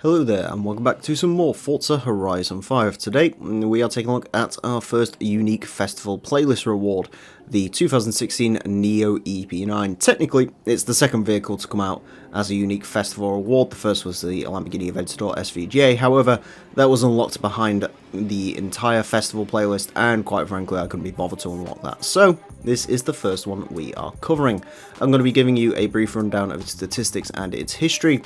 Hello there and welcome back to some more Forza Horizon 5. Today we are taking a look at our first unique festival playlist reward, the 2016 NIO EP9. Technically it's the second vehicle to come out as a unique festival reward. The first was the Lamborghini Aventador SVGA, however that was unlocked behind the entire festival playlist and quite frankly I couldn't be bothered to unlock that. So this is the first one we are covering. I'm going to be giving you a brief rundown of its statistics and its history,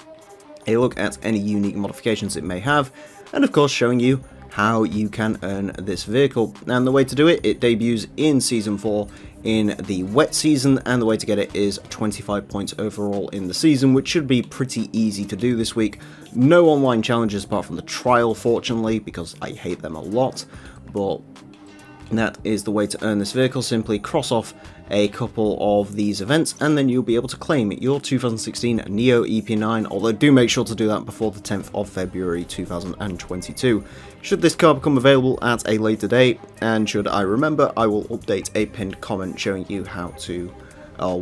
a look at any unique modifications it may have, and of course showing you how you can earn this vehicle. And the way to do it, it debuts in Season 4 in the wet season, and the way to get it is 25 points overall in the season, which should be pretty easy to do this week. No online challenges apart from the trial, fortunately, because I hate them a lot, but that is the way to earn this vehicle. Simply cross off a couple of these events and then you'll be able to claim your 2016 NIO EP9, although do make sure to do that before the 10th of February 2022. Should this car become available at a later date, and should I remember, I will update a pinned comment showing you how to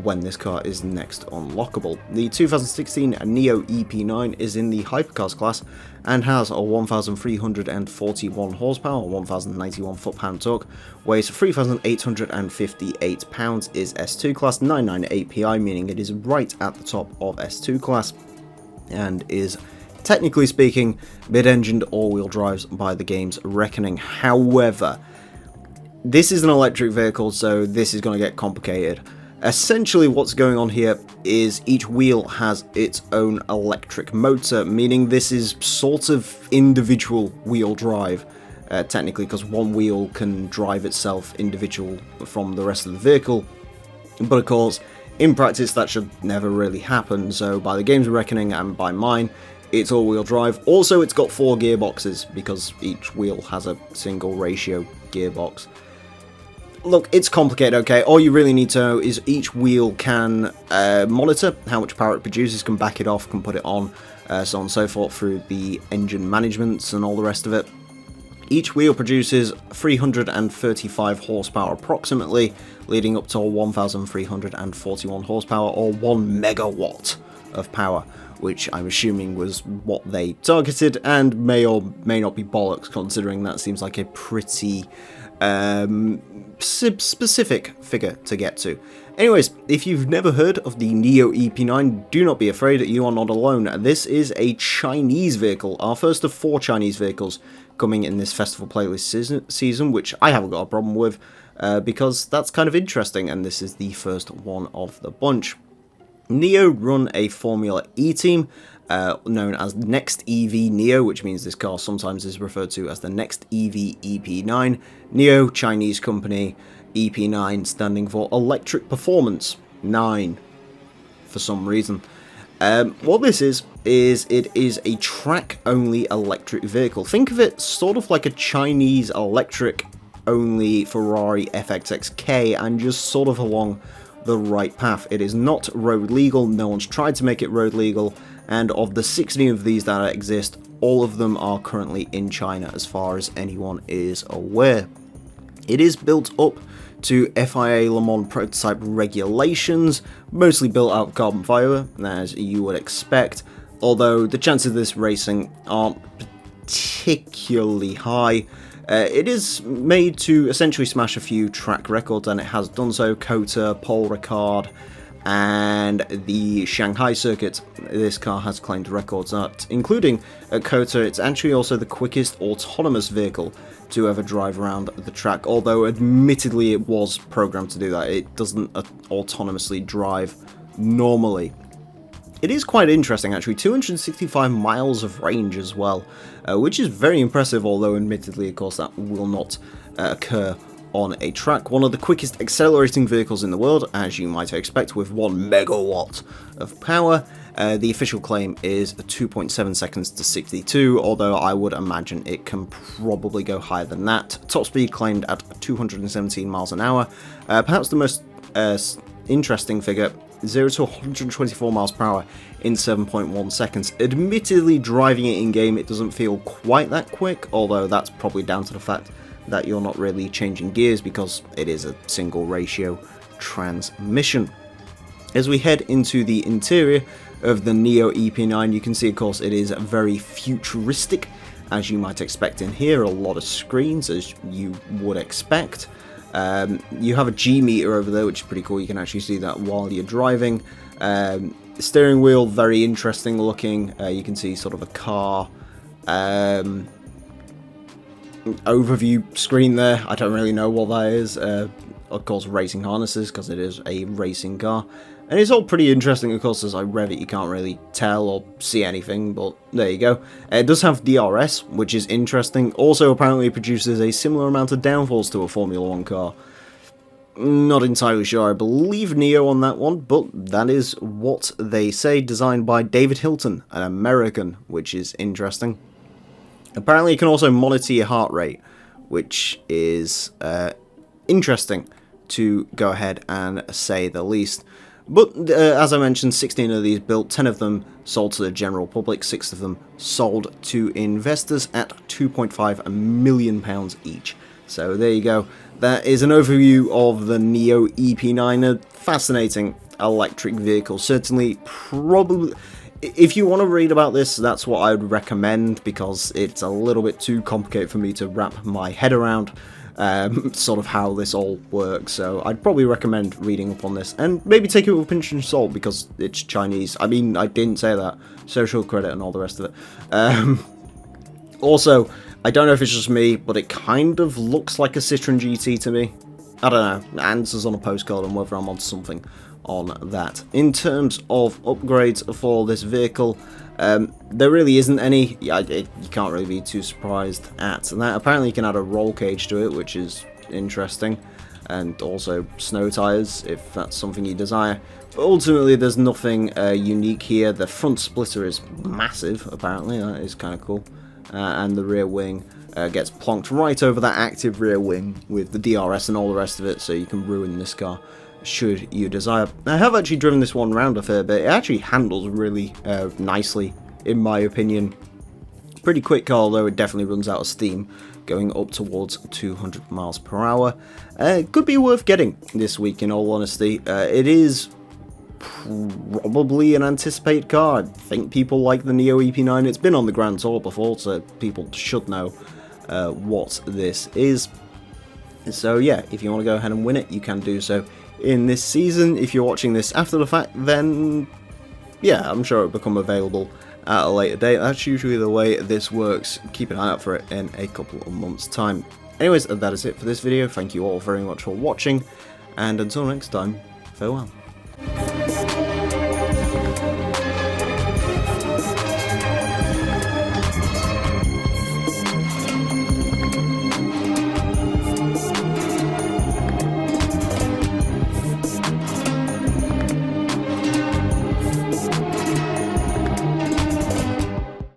when this car is next unlockable. The 2016 NIO EP9 is in the Hypercars class and has a 1,341 horsepower, 1,091 foot-pound torque, weighs 3,858 pounds, is S2 class, 998 PI, meaning it is right at the top of S2 class, and is, technically speaking, mid-engined all-wheel drives by the game's reckoning. However, this is an electric vehicle, so this is going to get complicated. Essentially what's going on here is each wheel has its own electric motor, meaning this is sort of individual wheel drive, technically, because one wheel can drive itself individual from the rest of the vehicle, but of course in practice that should never really happen, so by the game's reckoning and by mine it's all-wheel drive. Also it's got 4 gearboxes because each wheel has a single ratio gearbox. Look, it's complicated, okay? All you really need to know is each wheel can monitor how much power it produces, can back it off, can put it on, so on and so forth through the engine management and all the rest of it. Each wheel produces 335 horsepower approximately, leading up to 1,341 horsepower or 1 megawatt of power, which I'm assuming was what they targeted, and may or may not be bollocks, considering that seems like a pretty specific figure to get to. Anyways, if you've never heard of the NIO EP9, do not be afraid, you are not alone. This is a Chinese vehicle, our first of 4 Chinese vehicles coming in this festival playlist season, which I haven't got a problem with, because that's kind of interesting, and this is the first one of the bunch. NIO run a Formula E team, known as Next EV NIO, which means this car sometimes is referred to as the Next EV EP9. NIO, Chinese company, EP9 standing for Electric Performance 9 for some reason. What this is it is a track-only electric vehicle. Think of it sort of like a Chinese electric-only Ferrari FXXK, and just sort of along the right path. It is not road legal, no one's tried to make it road legal, and of the 16 of these that exist, all of them are currently in China as far as anyone is aware. It is built up to FIA Le Mans prototype regulations, mostly built out of carbon fibre, as you would expect, although the chances of this racing aren't particularly high. It is made to essentially smash a few track records, and it has done so. COTA, Paul Ricard, and the Shanghai circuit, this car has claimed records at, including at COTA. It's actually also the quickest autonomous vehicle to ever drive around the track, although admittedly it was programmed to do that. It doesn't autonomously drive normally. It is quite interesting actually, 265 miles of range as well, which is very impressive, although admittedly of course that will not occur on a track. One of the quickest accelerating vehicles in the world, as you might expect, with 1 megawatt of power. The official claim is 2.7 seconds to 62, although I would imagine it can probably go higher than that. Top speed claimed at 217 miles an hour. Perhaps the most interesting figure, 0 to 124 miles per hour in 7.1 seconds. Admittedly, driving it in-game, it doesn't feel quite that quick, although that's probably down to the fact that you're not really changing gears because it is a single ratio transmission. As we head into the interior, of the NIO EP9. You can see, of course, it is very futuristic, as you might expect in here. A lot of screens, as you would expect. You have a G meter over there, which is pretty cool. You can actually see that while you're driving. Steering wheel, very interesting looking. You can see sort of a car overview screen there. I don't really know what that is. Of course, racing harnesses, because it is a racing car. And it's all pretty interesting, of course. As I rev it, you can't really tell or see anything, but there you go. It does have DRS, which is interesting. Also, apparently, it produces a similar amount of downforce to a Formula 1 car. Not entirely sure. I believe NIO on that one, but that is what they say. Designed by David Hilton, an American, which is interesting. Apparently, you can also monitor your heart rate, which is interesting, to go ahead and say the least. But as I mentioned, 16 of these built, 10 of them sold to the general public, 6 of them sold to investors at £2.5 million each. So there you go. That is an overview of the NIO EP9, a fascinating electric vehicle. Certainly, probably, if you want to read about this, that's what I would recommend, because it's a little bit too complicated for me to wrap my head around. Sort of how this all works, so I'd probably recommend reading up on this, and maybe take it with a pinch of salt, because it's Chinese. I mean, I didn't say that. Social credit and all the rest of it. Also, I don't know if it's just me, but it kind of looks like a Citroen GT to me. I don't know, answers on a postcard and whether I'm on something on that. In terms of upgrades for this vehicle, there really isn't any. You can't really be too surprised at that. Apparently you can add a roll cage to it, which is interesting, and also snow tyres if that's something you desire. But ultimately there's nothing unique here. The front splitter is massive, apparently. That is kind of cool. And the rear wing gets plonked right over that active rear wing with the DRS and all the rest of it, so you can ruin this car should you desire. I have actually driven this one around a fair bit. It actually handles really nicely, in my opinion. Pretty quick car, although it definitely runs out of steam, going up towards 200 miles per hour. Could be worth getting this week, in all honesty. It is probably an anticipated car. I think people like the NIO EP9. It's been on the Grand Tour before, so people should know what this is. So yeah, if you want to go ahead and win it, you can do so in this season. If you're watching this after the fact, then yeah, I'm sure it'll become available at a later date. That's usually the way this works. Keep an eye out for it in a couple of months' time. Anyways, that is it for this video. Thank you all very much for watching, and until next time, farewell.